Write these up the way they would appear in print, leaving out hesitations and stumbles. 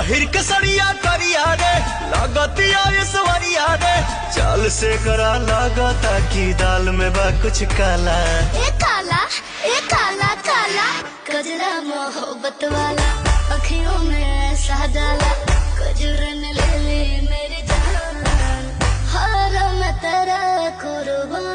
पहिर के सड़िया करिया रे लागतिया ईश्वरिया रे चाल से करा लागता की दाल में बा कुछ काला। ए काला काला कजरा मोहब्बत वाला अखियों में ऐसा डाला कजरन ले ले मेरी जान हर मैं तेरा कुर्बान।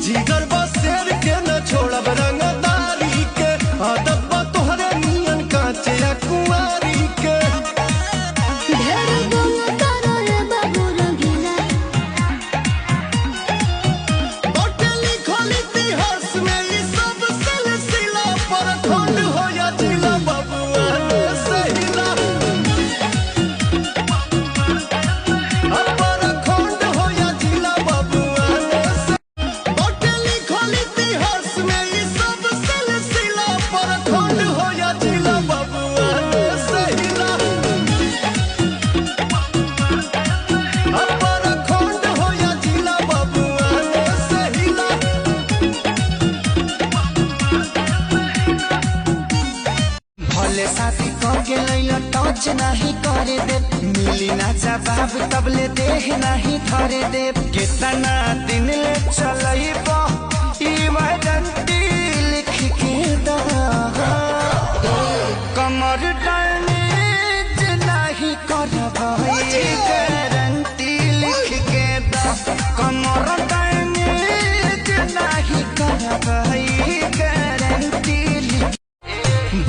जीगर बसेर के न छोड़ब रंगदारी के आदत बा तोहरे नियन कांचे कुंवारी के। ढेर गुम करो रे बाबू रंगीला बाटे लिखल इतिहास में ई सब सिलसिला पर खंड हो या जिला बबुआ से हिला अपर खंड हो या जिला बबुआ से बाटे लिखल इतिहास में ई सब सिलसिला पर खंड हो या जिला बबुआ से हिला अपर खंड हो या जिला बबुआ से हिला। भले शादी करके लैला टच नहीं करे दे मिली ना जवाब तबले देह नहीं धरे दे कितना दिन ले चलई इमरजेंसी लिख के दा कमर डैमेज नहीं कर भाई गारंटी लिख के दा कमर डैमेज नहीं कर भाई गारंटी लिख।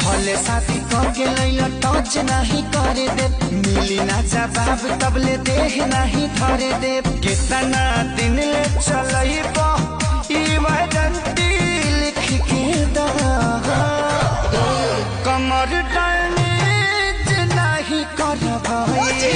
भले शादी करके लैला टच नहीं करे दे मिली ना जवाब तबले देह नहीं धरे दे कितना दिन ले चलई इमरजेंसी लिख के दा कमर डैमेज नहीं कर भाई